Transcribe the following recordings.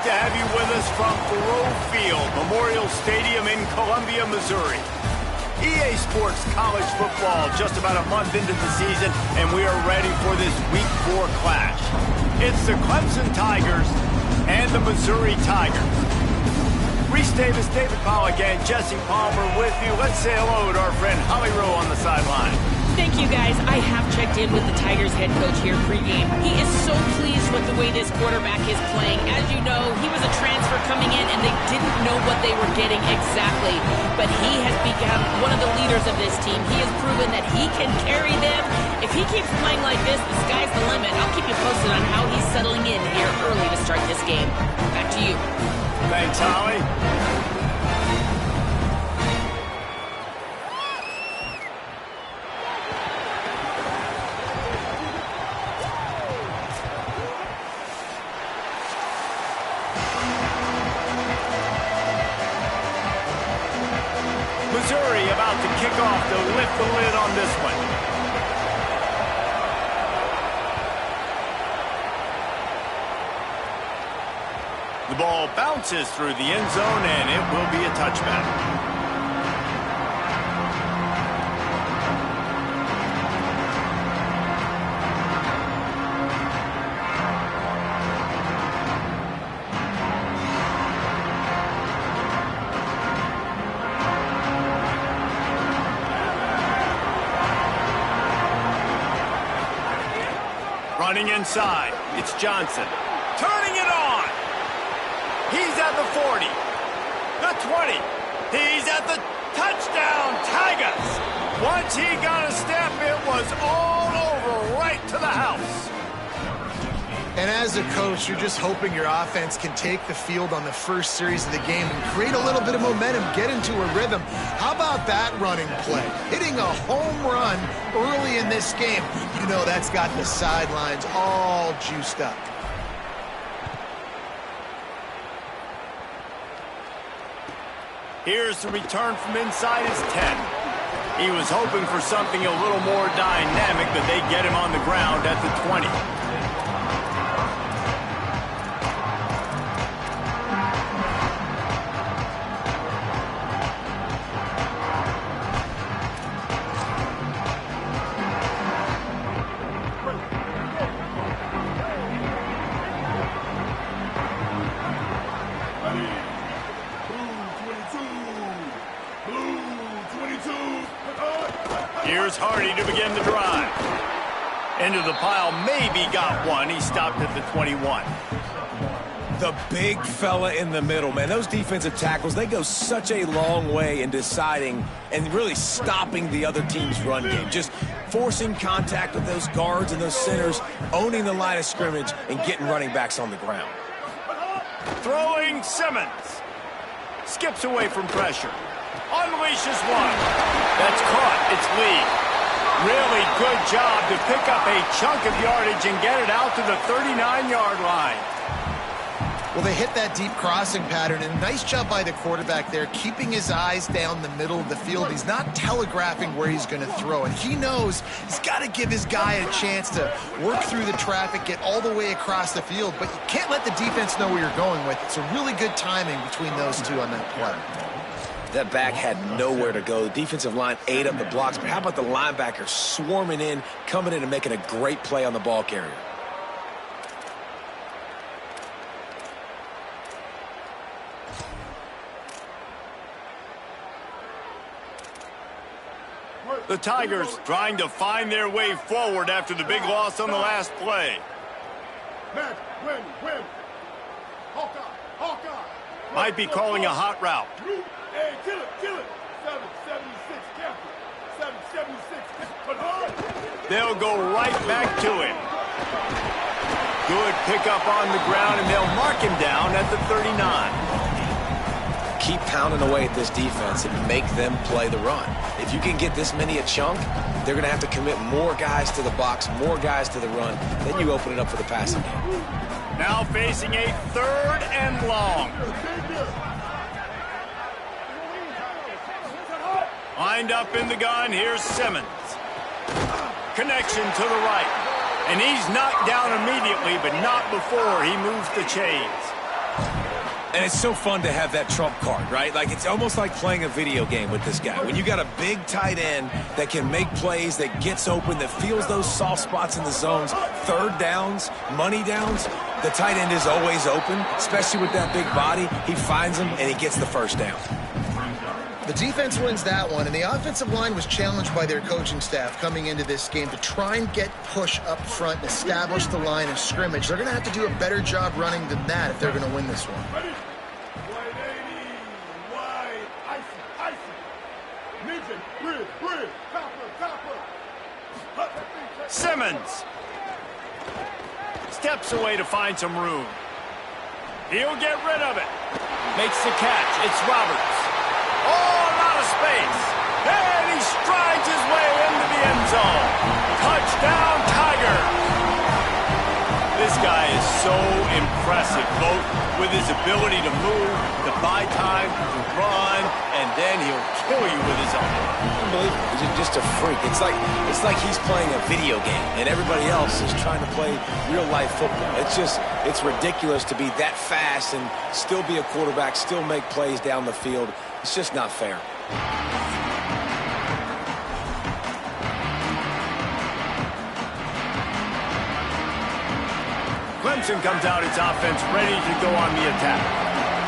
to have you with us from Thoreau Field, Memorial Stadium in Columbia, Missouri. EA Sports College Football just about a month into the season, and we are ready for this Week 4 clash. It's the Clemson Tigers and the Missouri Tigers. Reese Davis, David Pollack, and Jesse Palmer with you. Let's say hello to our friend Holly Rowe on the sideline. Thank you, guys. I have checked in with the Tigers head coach here pregame. He is so pleased with the way this quarterback is playing. As you know, he was a transfer coming in, and they didn't know what they were getting exactly. But he has become one of the leaders of this team. He has proven that he can carry them. If he keeps playing like this, the sky's the limit. I'll keep you posted on how he's settling in here early to start this game. Back to you. Thanks, Holly. Missouri about to kick off to lift the lid on this one. The ball bounces through the end zone, and it will be a touchback. Running inside, it's Johnson. Turning it on. He's at the 40, the 20. He's at the touchdown, Tigers. Once he got a step, it was all over right to the house. And as a coach, you're just hoping your offense can take the field on the first series of the game and create a little bit of momentum, get into a rhythm. How about that running play? Hitting a home run early in this game. You know that's got the sidelines all juiced up. Here's the return from inside his 10. He was hoping for something a little more dynamic, but they get him on the ground at the 20. Here's Hardy to begin the drive. Into the pile, maybe got one. He stopped at the 21. The big fella in the middle, man. Those defensive tackles, they go such a long way in deciding and really stopping the other team's run game. Just forcing contact with those guards and those centers, owning the line of scrimmage, and getting running backs on the ground. Throwing Simmons. Skips away from pressure. Unleashes one. That's caught. It's Lee. Really good job to pick up a chunk of yardage and get it out to the 39-yard line. Well, they hit that deep crossing pattern, and nice job by the quarterback there, keeping his eyes down the middle of the field. He's not telegraphing where he's going to throw it. He knows he's got to give his guy a chance to work through the traffic, get all the way across the field, but you can't let the defense know where you're going with. It's a really good timing between those two on that play. That back had nowhere to go. The defensive line ate up the blocks, but how about the linebacker swarming in, coming in and making a great play on the ball carrier? The Tigers trying to find their way forward after the big loss on the last play. Might be calling a hot route. Hey, kill it. 776, captain. 776. They'll go right back to him. Good pickup on the ground, and they'll mark him down at the 39. Keep pounding away at this defense and make them play the run. If you can get this many a chunk, they're going to have to commit more guys to the box, more guys to the run. Then you open it up for the passing game. Now facing a 3rd and long. Lined up in the gun, here's Simmons. Connection to the right. And he's knocked down immediately, but not before he moves the chains. And it's so fun to have that trump card, right? Like, it's almost like playing a video game with this guy. When you got a big tight end that can make plays, that gets open, that feels those soft spots in the zones, third downs, money downs, the tight end is always open, especially with that big body. He finds him, and he gets the first down. The defense wins that one, and the offensive line was challenged by their coaching staff coming into this game to try and get push up front and establish the line of scrimmage. They're going to have to do a better job running than that if they're going to win this one. Ready? 180, wide, icy. Mizz, bridge, copper. Simmons steps away to find some room. He'll get rid of it. Makes the catch. It's Roberts. Oh, a lot of space. And he strides his way into the end zone. Touchdown, Tigers. This guy is so impressive, both with his ability to move, to buy time, to run, and then he'll kill you with his own. Unbelievable. He's just a freak. It's like he's playing a video game, and everybody else is trying to play real-life football. It's ridiculous to be that fast and still be a quarterback, still make plays down the field. It's just not fair. Clemson comes out its offense ready to go on the attack.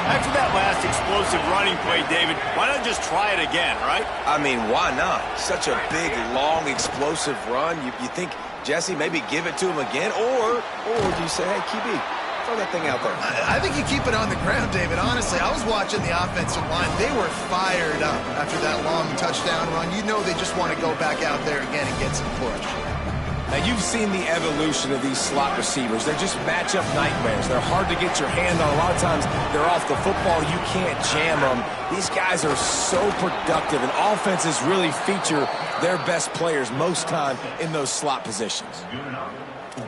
After that last explosive running play, David, why not just try it again, right? I mean, why not? Such a big, long, explosive run. You think, Jesse, maybe give it to him again? Or do you say, hey, QB, throw that thing out there? I think you keep it on the ground, David. Honestly, I was watching the offensive line. They were fired up after that long touchdown run. You know they just want to go back out there again and get some push. Now, you've seen the evolution of these slot receivers. They're just matchup nightmares. They're hard to get your hand on. A lot of times, they're off the football. You can't jam them. These guys are so productive, and offenses really feature their best players most time in those slot positions.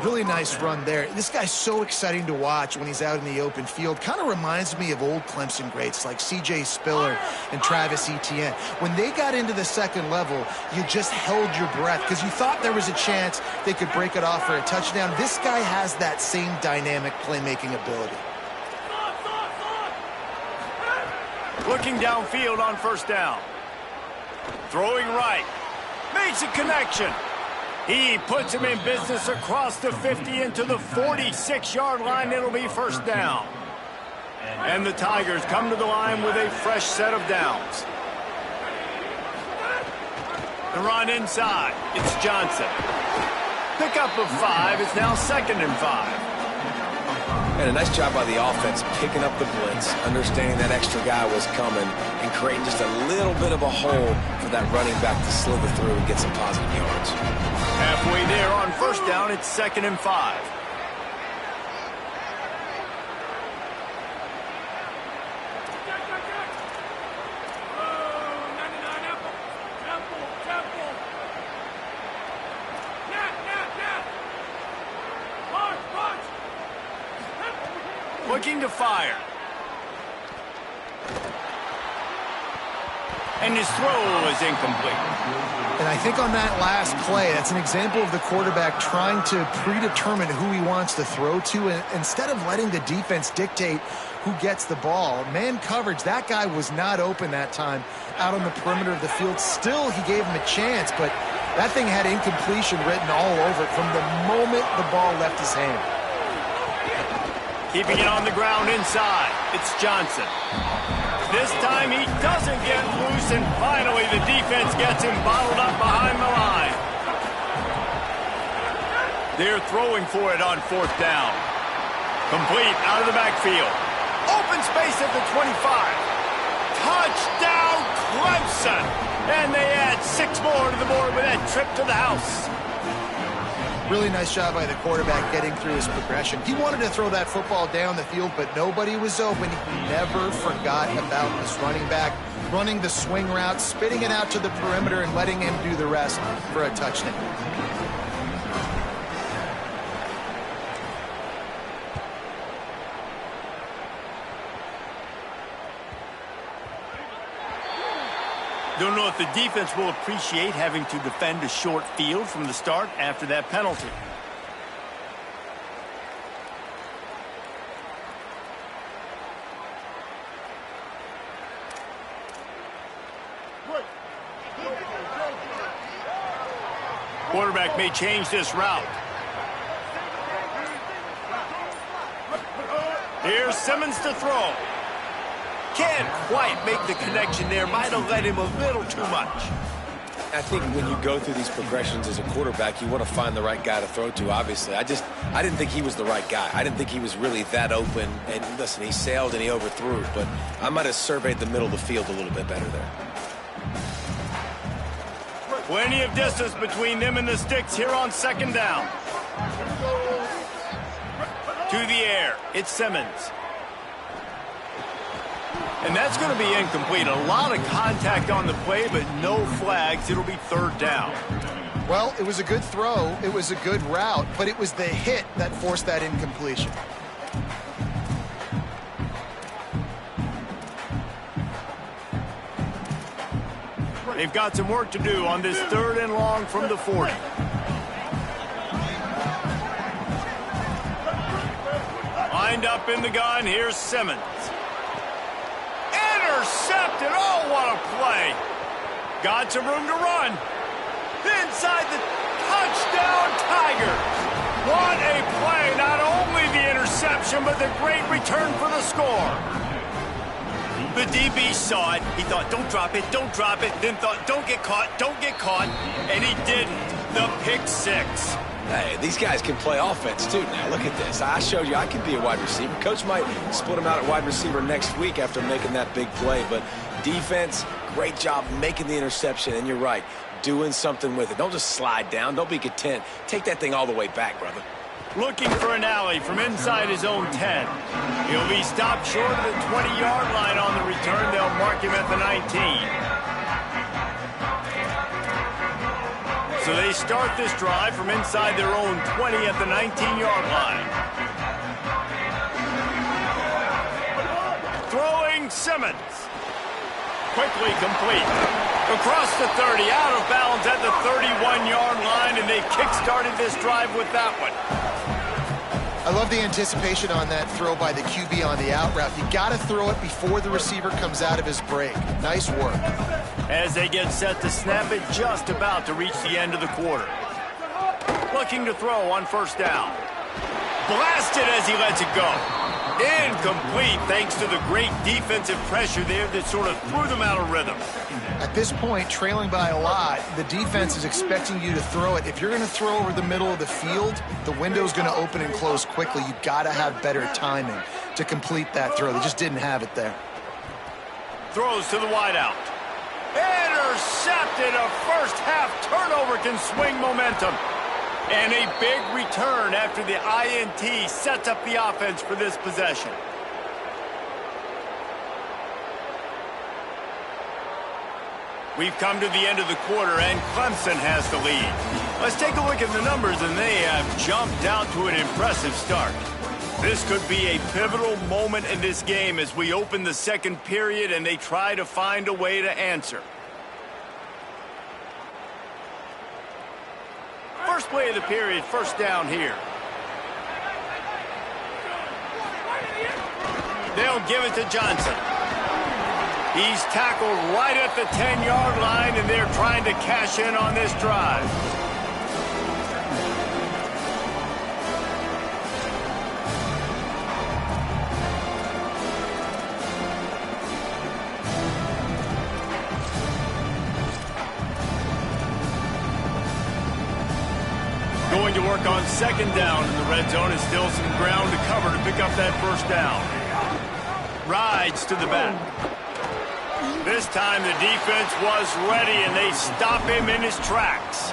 Really nice run there. This guy's so exciting to watch when he's out in the open field. Kind of reminds me of old Clemson greats like C.J. Spiller and Travis Etienne. When they got into the second level, you just held your breath because you thought there was a chance they could break it off for a touchdown. This guy has that same dynamic playmaking ability. Looking downfield on first down. Throwing right. Makes a connection. He puts him in business across the 50 into the 46-yard line. It'll be first down. And the Tigers come to the line with a fresh set of downs. The run inside. It's Johnson. Pickup of 5. It's now 2nd and 5. And a nice job by the offense picking up the blitz, understanding that extra guy was coming, and creating just a little bit of a hole for that running back to slither through and get some positive yards. Halfway there on first down, it's 2nd and 5. Looking to fire. And his throw is incomplete. And I think on that last play, that's an example of the quarterback trying to predetermine who he wants to throw to, and instead of letting the defense dictate who gets the ball. Man coverage, that guy was not open that time out on the perimeter of the field. Still, he gave him a chance, but that thing had incompletion written all over it from the moment the ball left his hand. Keeping it on the ground inside. It's Johnson. This time he doesn't get loose, and finally the defense gets him bottled up behind the line. They're throwing for it on fourth down. Complete out of the backfield. Open space at the 25. Touchdown Clemson! And they add 6 more to the board with that trip to the house. Really nice job by the quarterback getting through his progression. He wanted to throw that football down the field, but nobody was open. He never forgot about this running back, running the swing route, spitting it out to the perimeter, and letting him do the rest for a touchdown. Don't know if the defense will appreciate having to defend a short field from the start after that penalty. Quarterback may change this route. Here's Simmons to throw. Can't quite make the connection there. Might have led him a little too much. I think when you go through these progressions as a quarterback, you want to find the right guy to throw to, obviously. I didn't think he was the right guy. I didn't think he was really that open. And listen, he sailed and he overthrew, but I might have surveyed the middle of the field a little bit better there. Plenty of distance between them and the sticks here on second down. To the air, it's Simmons. And that's going to be incomplete. A lot of contact on the play, but no flags. It'll be third down. Well, it was a good throw. It was a good route, but it was the hit that forced that incompletion. They've got some work to do on this third and long from the 40. Lined up in the gun, here's Simmons. Intercepted, oh, what a play. Got some room to run. Inside the touchdown, Tigers. What a play, not only the interception, but the great return for the score. The DB saw it. He thought, don't drop it, then thought, don't get caught, and he didn't. The pick six. Hey, these guys can play offense, too. Now, look at this. I showed you I can be a wide receiver. Coach might split him out at wide receiver next week after making that big play. But defense, great job making the interception. And you're right, doing something with it. Don't just slide down. Don't be content. Take that thing all the way back, brother. Looking for an alley from inside his own 10. He'll be stopped short of the 20-yard line on the return. They'll mark him at the 19. So they start this drive from inside their own 20 at the 19-yard line. Throwing Simmons. Quickly complete. Across the 30, out of bounds at the 31-yard line, and they kick-started this drive with that one. I love the anticipation on that throw by the QB on the out route. You got to throw it before the receiver comes out of his break. Nice work. As they get set to snap it, just about to reach the end of the quarter. Looking to throw on first down. Blasted as he lets it go. Incomplete thanks to the great defensive pressure there that sort of threw them out of rhythm. At this point, trailing by a lot, the defense is expecting you to throw it. If you're going to throw over the middle of the field, the window's going to open and close quickly. You've got to have better timing to complete that throw. They just didn't have it there. Throws to the wideout. Intercepted. A first half turnover can swing momentum. And a big return after the INT sets up the offense for this possession. We've come to the end of the quarter, and Clemson has the lead. Let's take a look at the numbers, and they have jumped out to an impressive start. This could be a pivotal moment in this game as we open the second period and they try to find a way to answer. First play of the period, first down here. They'll give it to Johnson. He's tackled right at the 10-yard line, and they're trying to cash in on this drive. Going to work on second down in the red zone. Is still some ground to cover to pick up that first down. Rides to the back. This time the defense was ready, and they stop him in his tracks.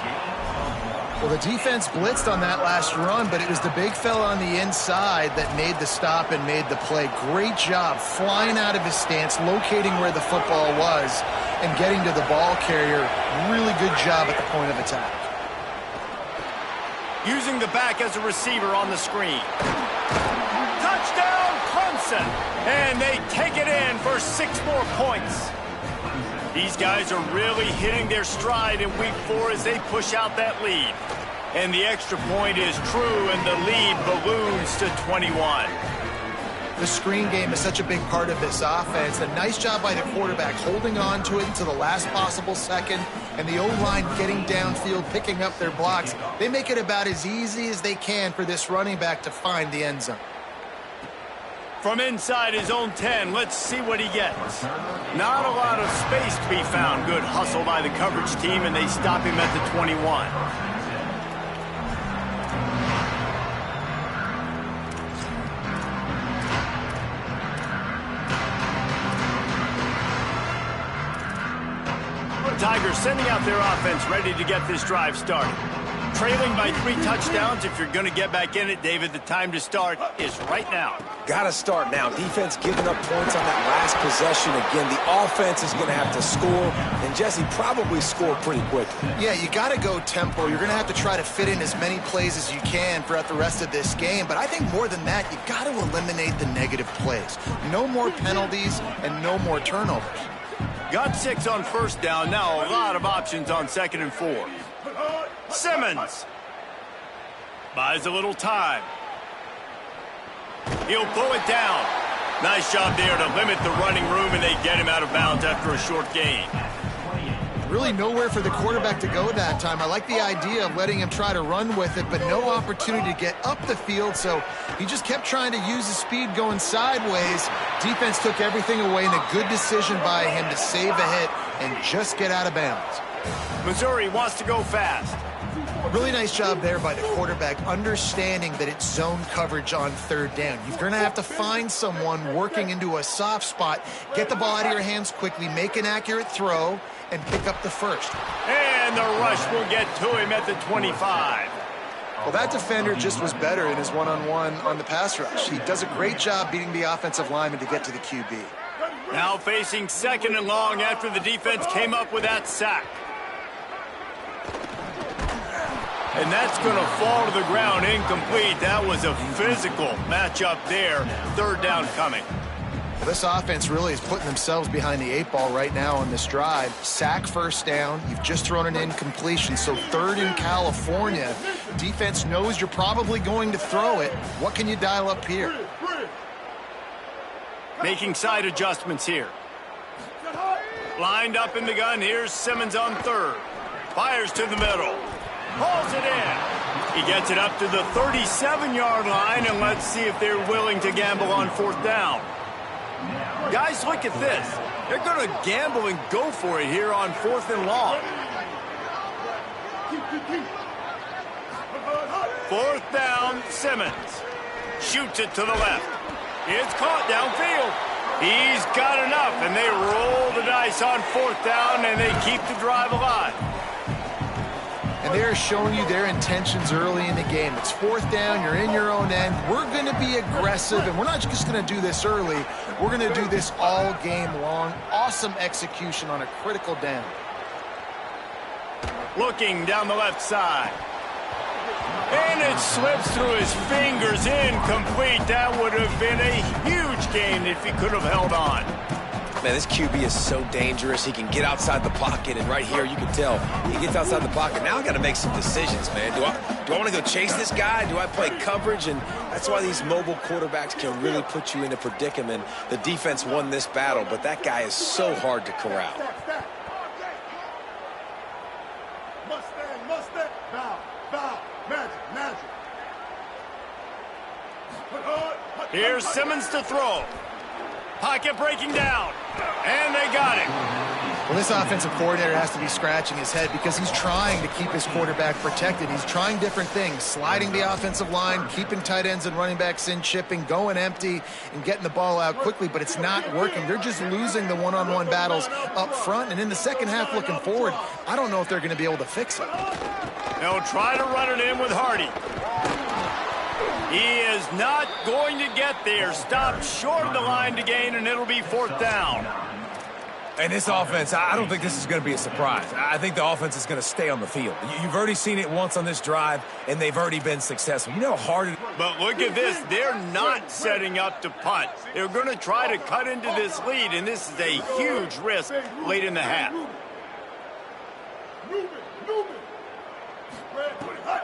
Well, the defense blitzed on that last run, but it was the big fella on the inside that made the stop and made the play. Great job flying out of his stance, locating where the football was, and getting to the ball carrier. Really good job at the point of attack. Using the back as a receiver on the screen. Touchdown, Clemson! And they take it in for 6 more points. These guys are really hitting their stride in week 4 as they push out that lead. And the extra point is true, and the lead balloons to 21. The screen game is such a big part of this offense. A nice job by the quarterback holding on to it until the last possible second, and the O-line getting downfield, picking up their blocks. They make it about as easy as they can for this running back to find the end zone. From inside his own 10, let's see what he gets. Not a lot of space to be found. Good hustle by the coverage team, and they stop him at the 21. Tigers sending out their offense, ready to get this drive started. Trailing by 3 touchdowns. If you're going to get back in it, David, the time to start is right now. Got to start now. Defense giving up points on that last possession. Again, the offense is going to have to score, and Jesse probably score pretty quickly. Yeah, you got to go tempo. You're going to have to try to fit in as many plays as you can throughout the rest of this game. But I think more than that, you got to eliminate the negative plays. No more penalties and no more turnovers. Got 6 on first down. Now a lot of options on 2nd and 4. Simmons buys a little time. He'll pull it down. Nice job there to limit the running room, and they get him out of bounds after a short gain. Really nowhere for the quarterback to go that time. I like the idea of letting him try to run with it, but no opportunity to get up the field, so he just kept trying to use his speed going sideways. Defense took everything away, and a good decision by him to save a hit and just get out of bounds. Missouri wants to go fast. Really nice job there by the quarterback, understanding that it's zone coverage on 3rd down. You're going to have to find someone working into a soft spot, get the ball out of your hands quickly, make an accurate throw, and pick up the first. And the rush will get to him at the 25. Well, that defender just was better in his one-on-one on the pass rush. He does a great job beating the offensive lineman to get to the QB. Now facing 2nd and long after the defense came up with that sack. And that's going to fall to the ground incomplete. That was a physical matchup there. 3rd down coming. Well, this offense really is putting themselves behind the 8 ball right now on this drive. Sack 1st down. You've just thrown an incompletion, so 3rd in California. Defense knows you're probably going to throw it. What can you dial up here? Making side adjustments here. Lined up in the gun. Here's Simmons on 3rd. Fires to the middle. Hauls it in. He gets it up to the 37-yard line, and let's see if they're willing to gamble on 4th down. Guys, look at this. They're going to gamble and go for it here on 4th and long. 4th down, Simmons. Shoots it to the left. It's caught downfield. He's got enough, and they roll the dice on 4th down, and they keep the drive alive. And they're showing you their intentions early in the game. It's 4th down, you're in your own end. We're going to be aggressive, and we're not just going to do this early. We're going to do this all game long. Awesome execution on a critical down. Looking down the left side. And it slips through his fingers, incomplete. That would have been a huge gain if he could have held on. Man, this QB is so dangerous. He can get outside the pocket, and right here you can tell he gets outside the pocket. Now I got to make some decisions, man. Do I want to go chase this guy? Do I play coverage? And that's why these mobile quarterbacks can really put you in a predicament. The defense won this battle, but that guy is so hard to corral. Mustang, bow, magic. Here's Simmons to throw. Pocket breaking down, and they got it. Well, this offensive coordinator has to be scratching his head because he's trying to keep his quarterback protected. He's trying different things, sliding the offensive line, keeping tight ends and running backs in, chipping, going empty, and getting the ball out quickly, but it's not working. They're just losing the one-on-one battles up front, and in the second half looking forward, I don't know if they're going to be able to fix it. They'll try to run it in with Hardy. He is not going to get there. Stopped short of the line to gain, and it'll be 4th down. And this offense, I don't think this is going to be a surprise. I think the offense is going to stay on the field. You've already seen it once on this drive, and they've already been successful. You know how hard it is. But look at this. They're not setting up to punt. They're going to try to cut into this lead, and this is a huge risk late in the half.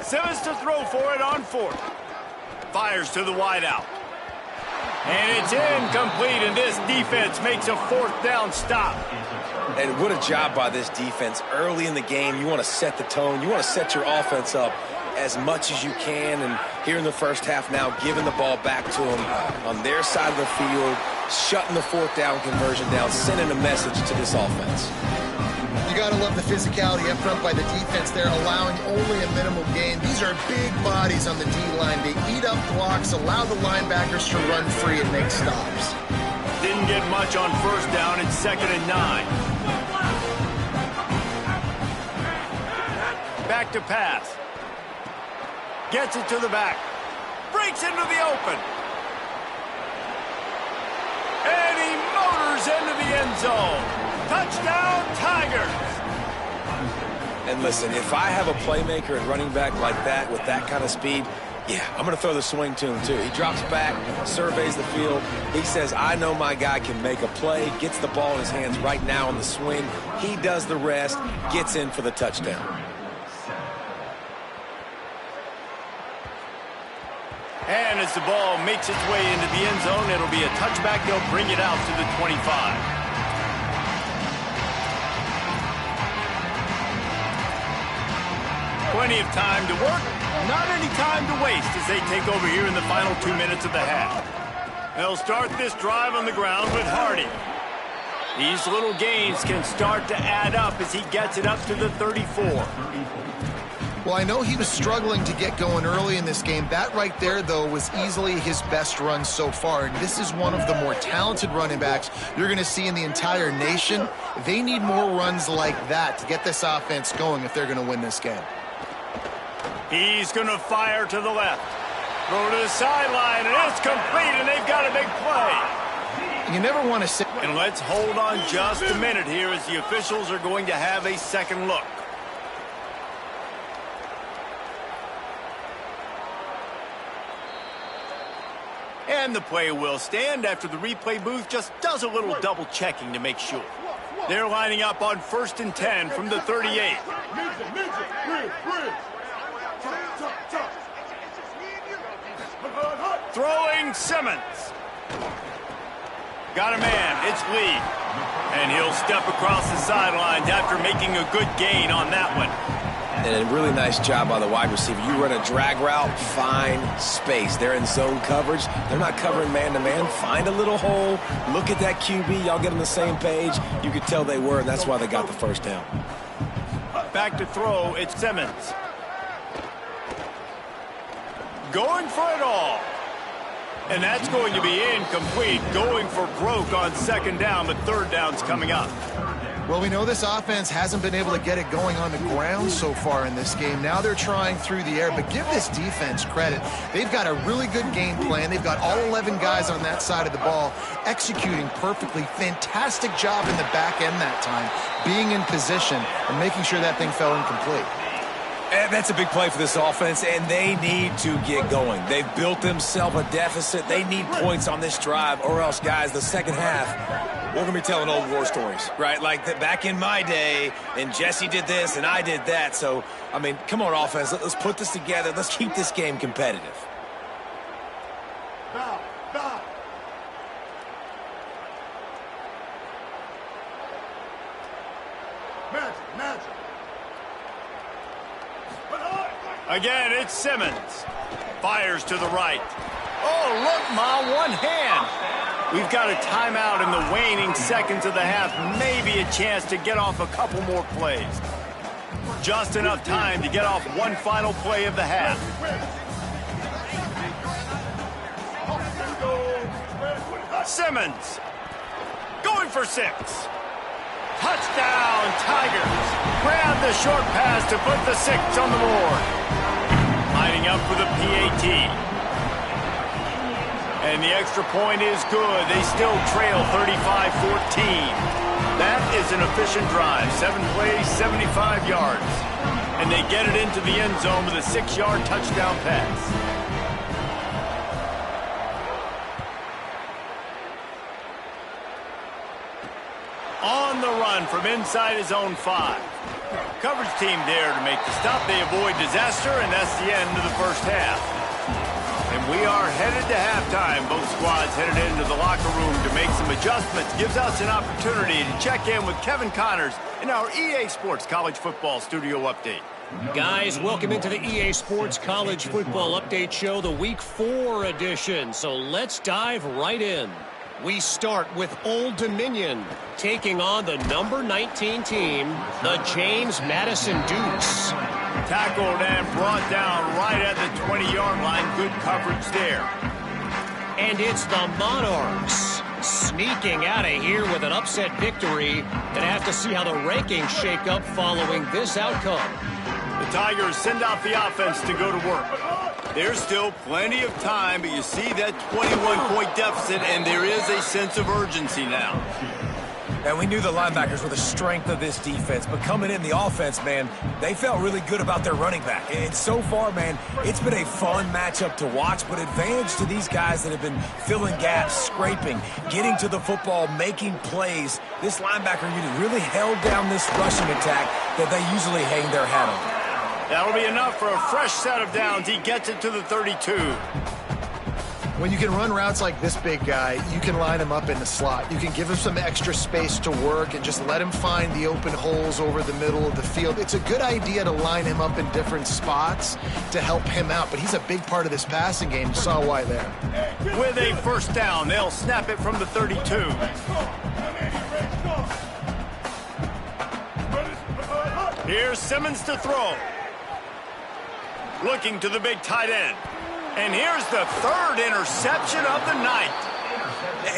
Simmons to throw for it on 4th. Fires to the wideout. And it's incomplete, and this defense makes a fourth down stop. And what a job by this defense. Early in the game, you want to set the tone. You want to set your offense up as much as you can. And here in the first half now, giving the ball back to them on their side of the field, shutting the fourth down conversion down, sending a message to this offense. You got to love the physicality up front by the defense there, allowing only a minimal gain. These are big bodies on the D-line. They eat up blocks, allow the linebackers to run free and make stops. Didn't get much on first down. It's 2nd and 9. Back to pass. Gets it to the back. Breaks into the open. And he motors into the end zone. Touchdown, Tigers! And listen, if I have a playmaker at running back like that with that kind of speed, yeah, I'm going to throw the swing to him too. He drops back, surveys the field. He says, I know my guy can make a play, gets the ball in his hands right now on the swing. He does the rest, gets in for the touchdown. And as the ball makes its way into the end zone, it'll be a touchback. They'll bring it out to the 25. Plenty of time to work, not any time to waste as they take over here in the final 2 minutes of the half. They'll start this drive on the ground with Hardy. These little gains can start to add up as he gets it up to the 34. Well, I know he was struggling to get going early in this game. That right there, though, was easily his best run so far. And this is one of the more talented running backs you're going to see in the entire nation. They need more runs like that to get this offense going if they're going to win this game. He's going to fire to the left. Throw to the sideline, and it's complete, and they've got a big play. You never want to say... And let's hold on just a minute here as the officials are going to have a second look. And the play will stand after the replay booth just does a little double checking to make sure. They're lining up on 1st and 10 from the 38. Throwing Simmons. Got a man, it's Lee. And he'll step across the sidelines after making a good gain on that one. And a really nice job by the wide receiver. You run a drag route, find space. They're in zone coverage. They're not covering man-to-man. Find a little hole. Look at that QB. Y'all get on the same page. You could tell they were, and that's why they got the first down. Back to throw, it's Simmons. Going for it all. And that's going to be incomplete. Going for broke on 2nd down, but 3rd down's coming up. Well, we know this offense hasn't been able to get it going on the ground so far in this game. Now they're trying through the air, but give this defense credit. They've got a really good game plan. They've got all 11 guys on that side of the ball executing perfectly. Fantastic job in the back end that time, being in position and making sure that thing fell incomplete. And that's a big play for this offense, and they need to get going. They've built themselves a deficit. They need points on this drive, or else, guys, the second half, we're going to be telling old war stories, right? Like back in my day, and Jesse did this, and I did that. So, I mean, come on, offense. Let's put this together. Let's keep this game competitive. Foul, foul. Magic. Again, it's Simmons. Fires to the right. Oh, look, Ma, one hand. We've got a timeout in the waning seconds of the half. Maybe a chance to get off a couple more plays. Just enough time to get off one final play of the half. Simmons. Going for 6. Touchdown, Tigers. Grab the short pass to put the 6 on the board. Lining up for the PAT. And the extra point is good. They still trail 35-14. That is an efficient drive. 7 plays, 75 yards. And they get it into the end zone with a 6-yard touchdown pass. On the run from inside his own 5. Coverage team there to make the stop. They avoid disaster, and that's the end of the first half. And we are headed to halftime. Both squads headed into the locker room to make some adjustments. Gives us an opportunity to check in with Kevin Connors in our EA Sports College Football Studio Update. Guys, welcome into the EA Sports College Football Update Show, the Week 4 edition. So let's dive right in. We start with Old Dominion taking on the number 19 team, the James Madison Dukes. Tackled and brought down right at the 20-yard line. Good coverage there. And it's the Monarchs sneaking out of here with an upset victory. And have to see how the rankings shake up following this outcome. The Tigers send out the offense to go to work. There's still plenty of time, but you see that 21-point deficit, and there is a sense of urgency now. And we knew the linebackers were the strength of this defense, but coming in the offense, man, they felt really good about their running back. And so far, man, it's been a fun matchup to watch, but advantage to these guys that have been filling gaps, scraping, getting to the football, making plays. This linebacker unit really held down this rushing attack that they usually hang their hat on. That'll be enough for a fresh set of downs. He gets it to the 32. When you can run routes like this big guy, you can line him up in the slot. You can give him some extra space to work and just let him find the open holes over the middle of the field. It's a good idea to line him up in different spots to help him out, but he's a big part of this passing game. You saw why there. With a first down, they'll snap it from the 32. Here's Simmons to throw. Looking to the big tight end. And here's the third interception of the night.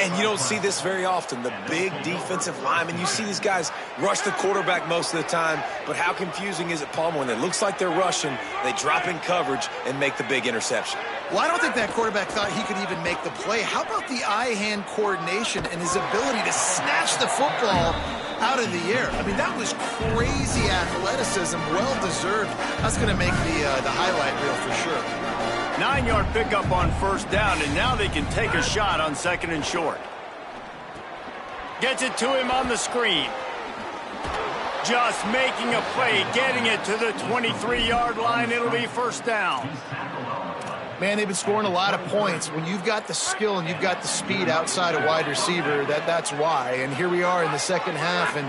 And you don't see this very often, the big defensive linemen. You see these guys rush the quarterback most of the time, but how confusing is it, Palmer, when it looks like they're rushing, they drop in coverage and make the big interception? Well, I don't think that quarterback thought he could even make the play. How about the eye-hand coordination and his ability to snatch the football out of the air? I mean, that was crazy athleticism, well-deserved. That's going to make the highlight reel for sure. 9-yard pickup on first down, and now they can take a shot on second and short. Gets it to him on the screen. Just making a play, getting it to the 23-yard line. It'll be first down. Man, they've been scoring a lot of points. When you've got the skill and you've got the speed outside a wide receiver, that's why. And here we are in the second half, and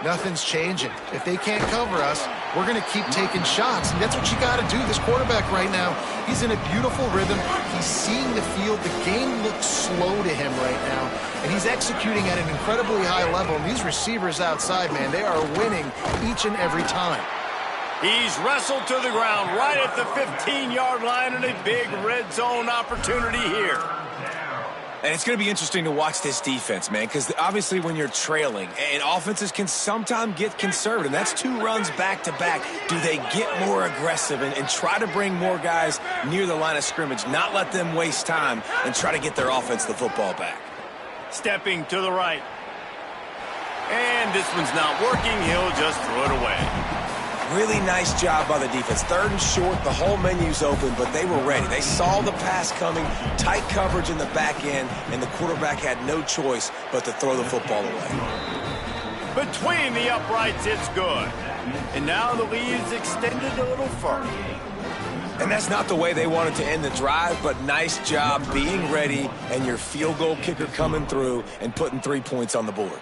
nothing's changing. If they can't cover us, we're going to keep taking shots. And that's what you got to do. This quarterback right now, he's in a beautiful rhythm. He's seeing the field. The game looks slow to him right now. And he's executing at an incredibly high level. And these receivers outside, man, they are winning each and every time. He's wrestled to the ground right at the 15-yard line, and a big red zone opportunity here. And it's going to be interesting to watch this defense, man, because obviously when you're trailing, and offenses can sometimes get conservative, and that's 2 runs back-to-back. Do they get more aggressive and try to bring more guys near the line of scrimmage, not let them waste time, and try to get their offense the football back? Stepping to the right. And this one's not working. He'll just throw it away. Really nice job by the defense. 3rd and short, the whole menu's open, but they were ready. They saw the pass coming, tight coverage in the back end, and the quarterback had no choice but to throw the football away. Between the uprights, it's good. And now the lead is extended a little further. And that's not the way they wanted to end the drive, but nice job being ready and your field goal kicker coming through and putting 3 points on the board.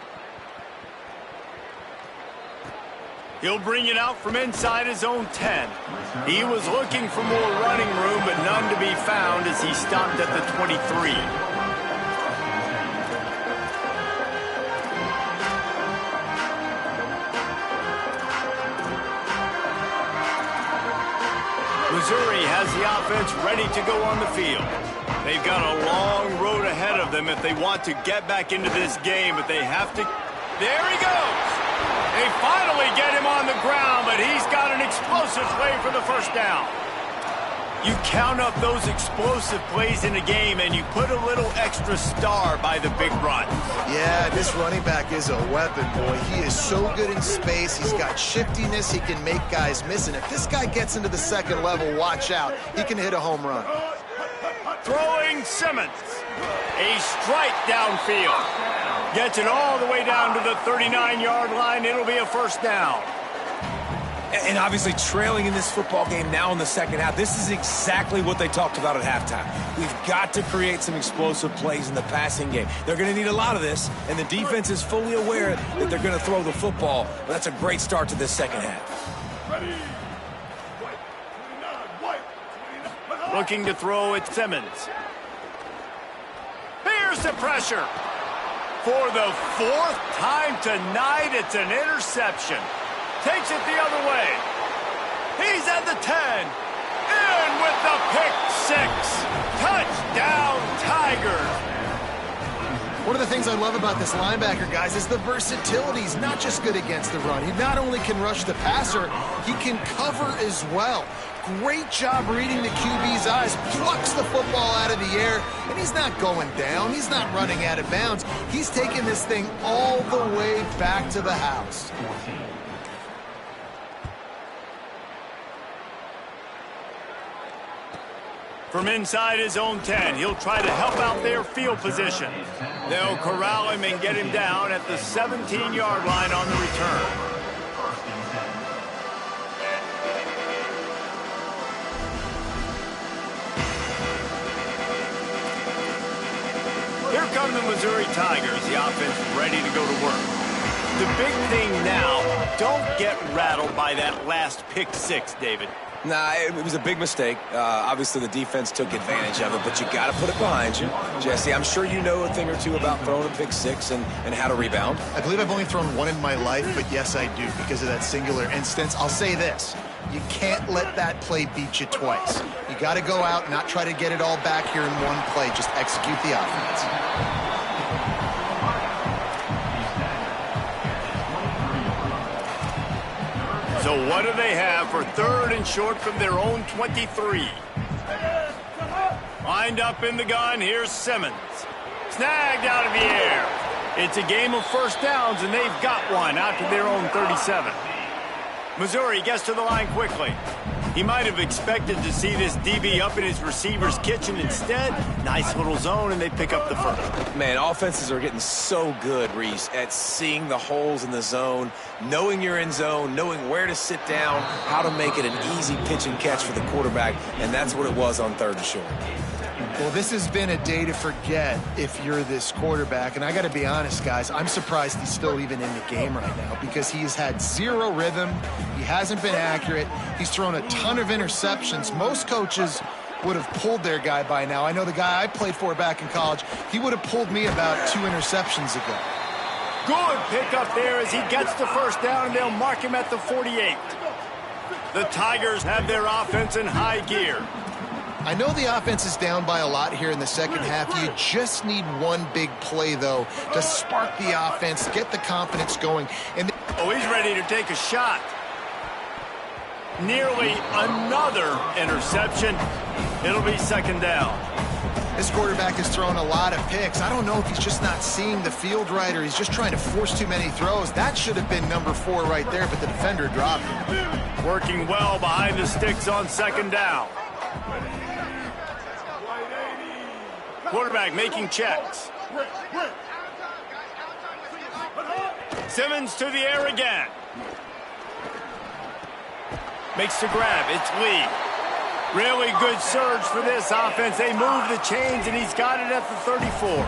He'll bring it out from inside his own 10. He was looking for more running room, but none to be found as he stopped at the 23. Missouri has the offense ready to go on the field. They've got a long road ahead of them if they want to get back into this game, but they have to... There he goes! They finally get him on the ground, but he's got an explosive play for the first down. You count up those explosive plays in a game, and you put a little extra star by the big run. Yeah, this running back is a weapon, boy. He is so good in space. He's got shiftiness. He can make guys miss. And if this guy gets into the second level, watch out. He can hit a home run. Throwing Simmons. A strike downfield. Gets it all the way down to the 39-yard line. It'll be a first down. And obviously trailing in this football game now in the second half, this is exactly what they talked about at halftime. We've got to create some explosive plays in the passing game. They're going to need a lot of this, and the defense is fully aware that they're going to throw the football. But that's a great start to this second half. Ready. Looking to throw at Simmons. Here's the pressure. For the fourth time tonight, it's an interception. Takes it the other way. He's at the 10. In with the pick six. Touchdown, Tigers. One of the things I love about this linebacker, guys, is the versatility. He's not just good against the run. He not only can rush the passer, he can cover as well. Great job reading the QB's eyes, plucks the football out of the air, and he's not going down. He's not running out of bounds. He's taking this thing all the way back to the house. From inside his own 10, he'll try to help out their field position. They'll corral him and get him down at the 17-yard line on the return. Here come the Missouri Tigers, the offense ready to go to work. The big thing now, don't get rattled by that last pick six, David. Nah, it was a big mistake. Obviously, the defense took advantage of it, but you got to put it behind you. Jesse, I'm sure you know a thing or two about throwing a pick six and how to rebound. I believe I've only thrown one in my life, but yes, I do, because of that singular instance. I'll say this. You can't let that play beat you twice. You got to go out and not try to get it all back here in one play. Just execute the offense. So what do they have for third and short from their own 23? Lined up in the gun, here's Simmons. Snagged out of the air. It's a game of first downs, and they've got one out to their own 37. Missouri gets to the line quickly. He might have expected to see this DB up in his receiver's kitchen. Instead, nice little zone, and they pick up the first. Man, offenses are getting so good, Reese, at seeing the holes in the zone, knowing you're in zone, knowing where to sit down, how to make it an easy pitch and catch for the quarterback, and that's what it was on third and short. Well, this has been a day to forget if you're this quarterback. And I got to be honest, guys, I'm surprised he's still even in the game right now because he's had zero rhythm. He hasn't been accurate. He's thrown a ton of interceptions. Most coaches would have pulled their guy by now. I know the guy I played for back in college, he would have pulled me about 2 interceptions ago. Good pickup there as he gets the first down, and they'll mark him at the 48. The Tigers have their offense in high gear. I know the offense is down by a lot here in the second half. You just need one big play, though, to spark the offense, get the confidence going. And oh, he's ready to take a shot. Nearly another interception. It'll be second down. This quarterback has thrown a lot of picks. I don't know if he's just not seeing the field right or he's just trying to force too many throws. That should have been number 4 right there, but the defender dropped him. Working well behind the sticks on second down. Quarterback making checks. Simmons to the air again. Makes the grab. It's Lee. Really good surge for this offense. They move the chains, and he's got it at the 34.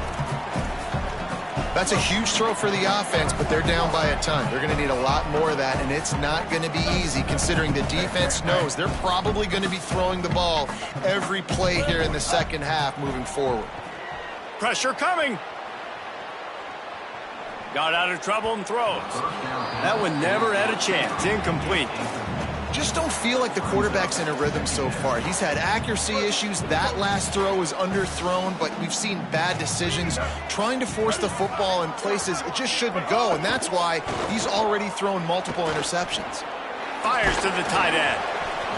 That's a huge throw for the offense, but they're down by a ton. They're going to need a lot more of that, and it's not going to be easy considering the defense knows they're probably going to be throwing the ball every play here in the second half moving forward. Pressure coming. Got out of trouble and throws. That one never had a chance. Incomplete. Just don't feel like the quarterback's in a rhythm so far. He's had accuracy issues. That last throw was underthrown, but we've seen bad decisions trying to force the football in places it just shouldn't go, and that's why he's already thrown multiple interceptions. Fires to the tight end.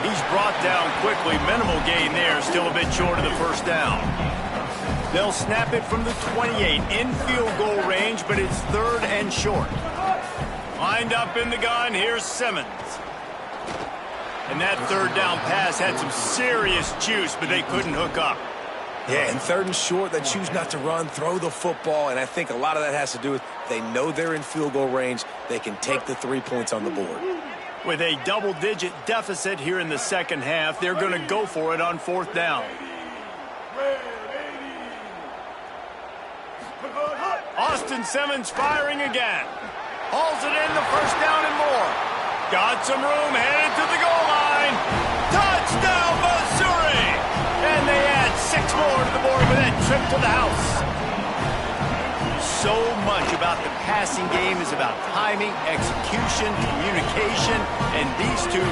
He's brought down quickly. Minimal gain there. Still a bit short of the first down. They'll snap it from the 28 in field goal range, but it's third and short. Lined up in the gun, here's Simmons. And that third down pass had some serious juice, but they couldn't hook up. Yeah, and third and short, they choose not to run, throw the football, and I think a lot of that has to do with they know they're in field goal range. They can take the 3 points on the board. With a double-digit deficit here in the second half, they're going to go for it on fourth down. Austin Simmons firing again. Hauls it in, the first down and more. Got some room, headed to the goal line. Touchdown, Missouri! And they add 6 more to the board with that trip to the house. So much about the passing game is about timing, execution, communication, and these two,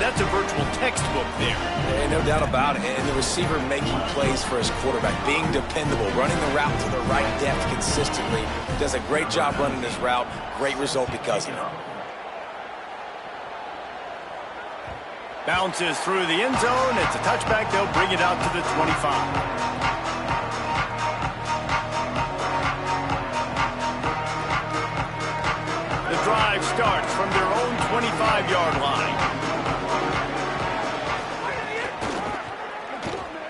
that's a virtual textbook there. Yeah, no doubt about it. And the receiver making plays for his quarterback, being dependable, running the route to the right depth consistently. Does a great job running his route. Great result because of it. Bounces through the end zone. It's a touchback. They'll bring it out to the 25. Drive starts from their own 25-yard line.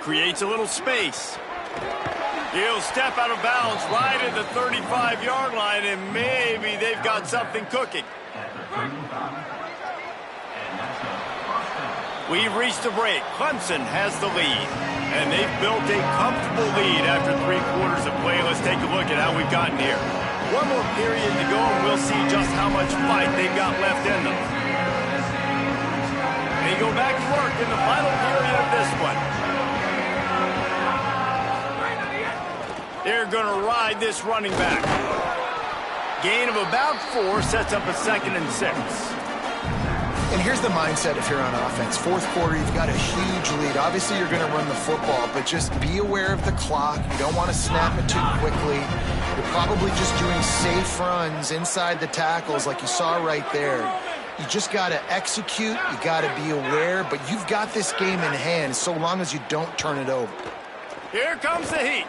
Creates a little space. He'll step out of bounds right at the 35-yard line, and maybe they've got something cooking. We've reached the break. Clemson has the lead, and they've built a comfortable lead after 3 quarters of play. Let's take a look at how we've gotten here. One more period to go, and we'll see just how much fight they've got left in them. They go back to work in the final period of this one. They're going to ride this running back. Gain of about 4 sets up a 2nd and 6. And here's the mindset if you're on offense. Fourth quarter, you've got a huge lead. Obviously, you're going to run the football, but just be aware of the clock. You don't want to snap it too quickly. You're probably just doing safe runs inside the tackles like you saw right there. You just got to execute. You got to be aware, but you've got this game in hand so long as you don't turn it over. Here comes the heat.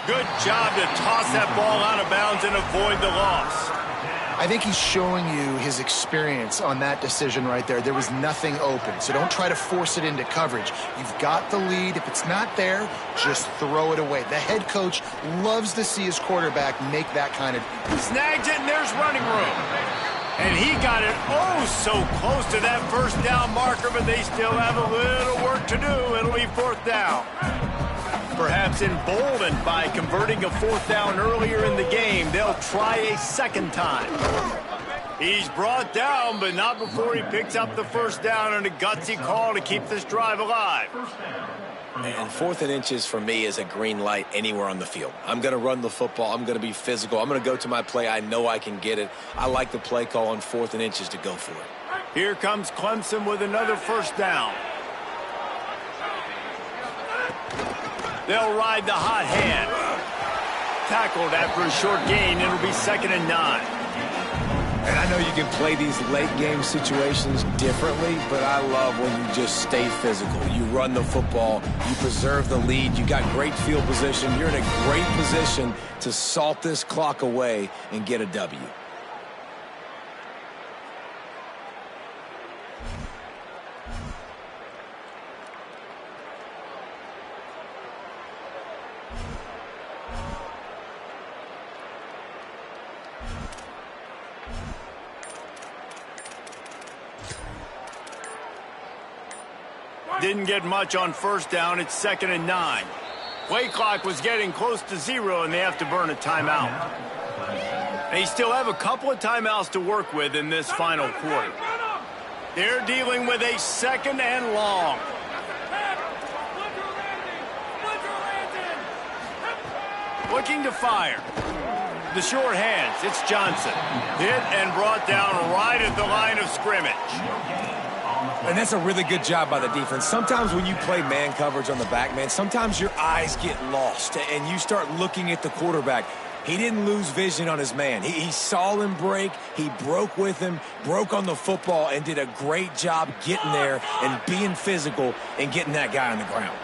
Good job to toss that ball out of bounds and avoid the loss. I think he's showing you his experience on that decision right there. There was nothing open, so don't try to force it into coverage. You've got the lead. If it's not there, just throw it away. The head coach loves to see his quarterback make that kind of... Snagged it, and there's running room. And he got it so close to that first down marker, but they still have a little work to do. It'll be fourth down. Perhaps emboldened by converting a fourth down earlier in the game, they'll try a second time. He's brought down, but not before he picks up the first down, and a gutsy call to keep this drive alive. And 4th and inches for me is a green light anywhere on the field. I'm going to run the football. I'm going to be physical. I'm going to go to my play. I know I can get it. I like the play call on 4th and inches to go for it. Here comes Clemson with another first down. They'll ride the hot hand. Tackled after a short gain. It'll be 2nd and 9. And I know you can play these late-game situations differently, but I love when you just stay physical. You run the football. You preserve the lead. You got great field position. You're in a great position to salt this clock away and get a W. Didn't get much on first down. It's 2nd and 9. Play clock was getting close to 0, and they have to burn a timeout. They still have a couple of timeouts to work with in this final quarter. They're dealing with a 2nd and long. Looking to fire. The short hands. It's Johnson. Hit and brought down right at the line of scrimmage. And that's a really good job by the defense. Sometimes when you play man coverage on the back, man, sometimes your eyes get lost and you start looking at the quarterback. He didn't lose vision on his man. He saw him break. He broke with him, broke on the football, and did a great job getting there and being physical and getting that guy on the ground.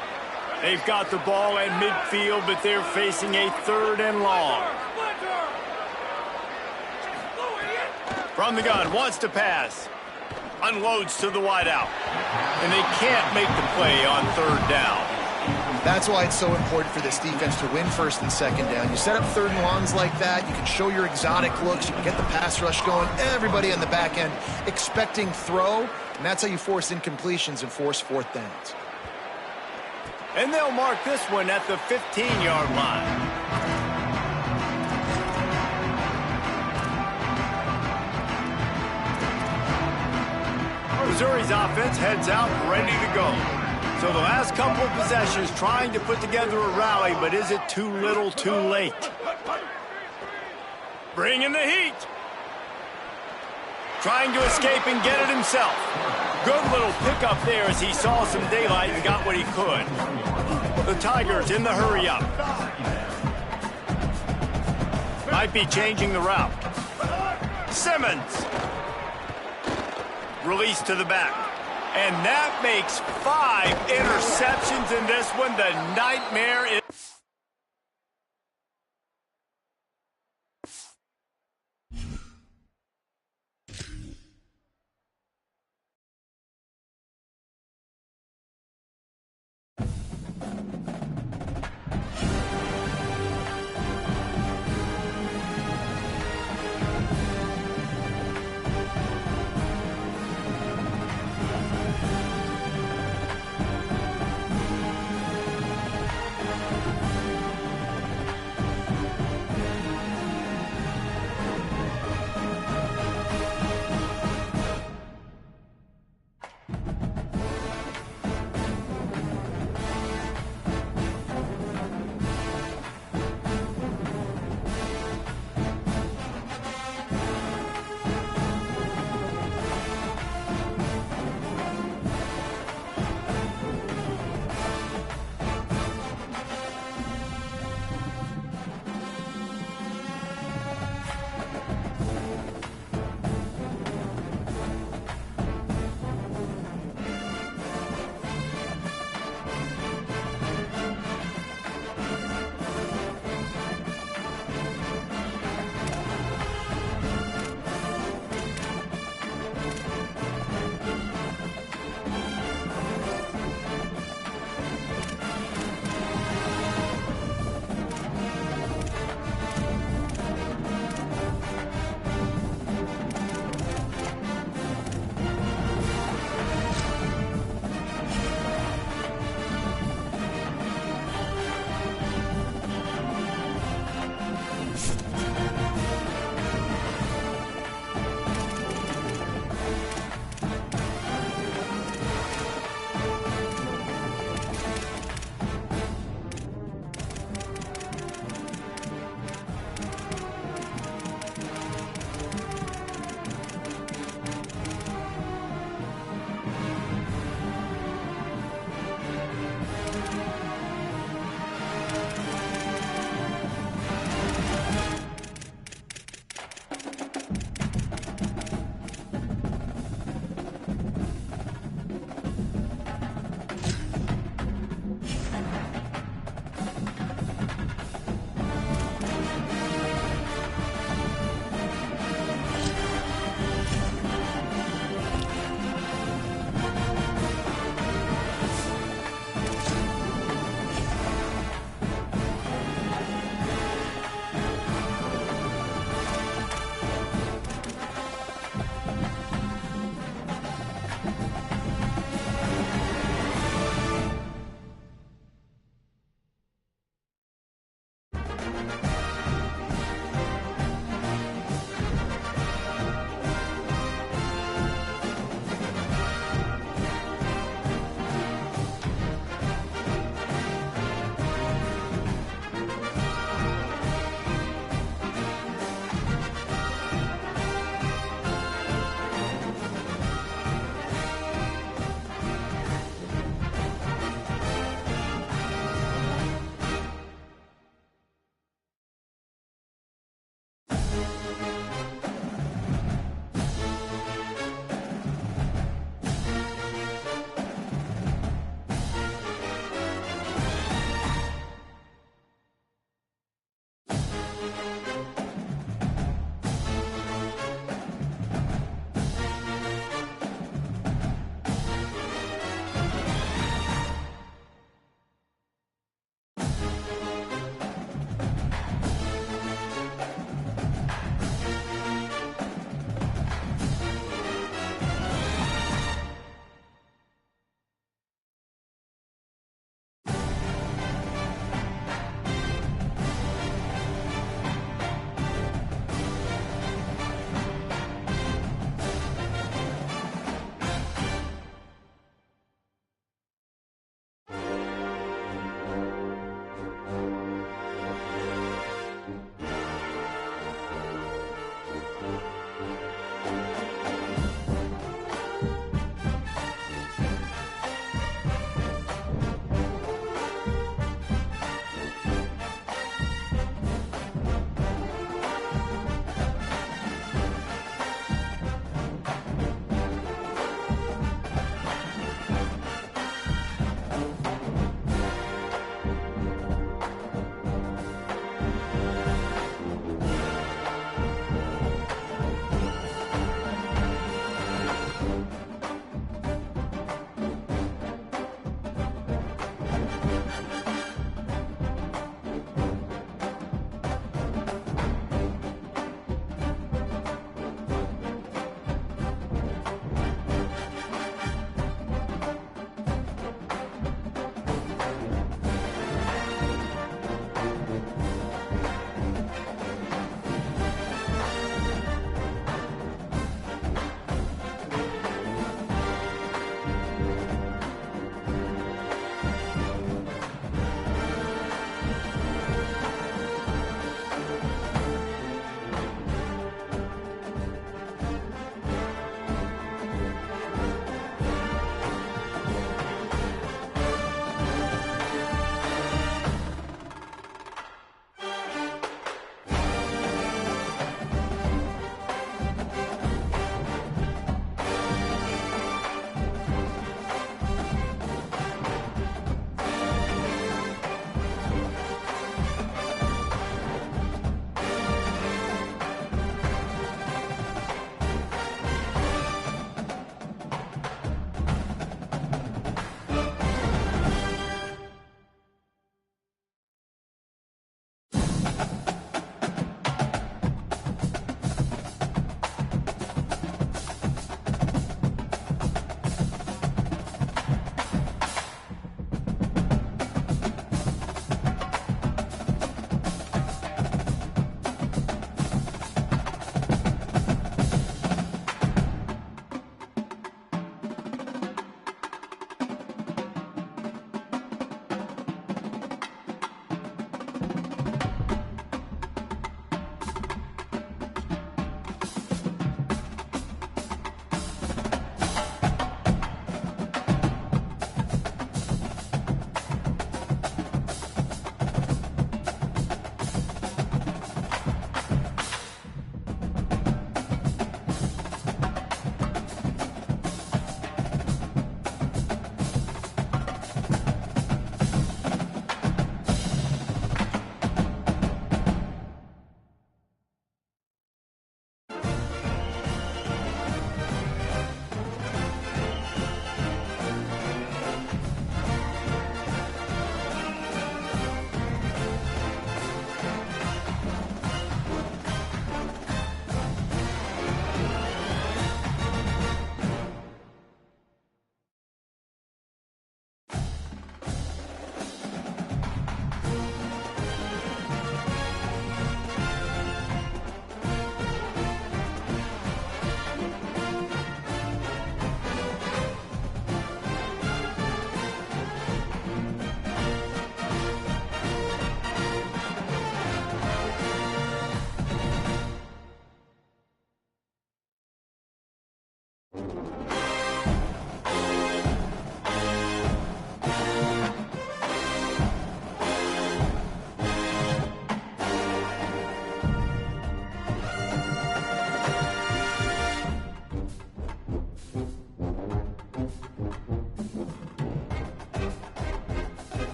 They've got the ball at midfield, but they're facing a 3rd and long. From the gun, wants to pass. Unloads to the wideout. And they can't make the play on 3rd down. That's why it's so important for this defense to win first and second down. You set up third and longs like that, you can show your exotic looks, you can get the pass rush going, everybody on the back end expecting throw, and that's how you force incompletions and force fourth downs. And they'll mark this one at the 15-yard line. Missouri's offense heads out ready to go. So the last couple of possessions trying to put together a rally, but is it too little too late? Bring in the heat. Trying to escape and get it himself. Good little pickup there as he saw some daylight and got what he could. The Tigers in the hurry up. Might be changing the route. Simmons. Release to the back. And that makes 5 interceptions in this one. The nightmare is...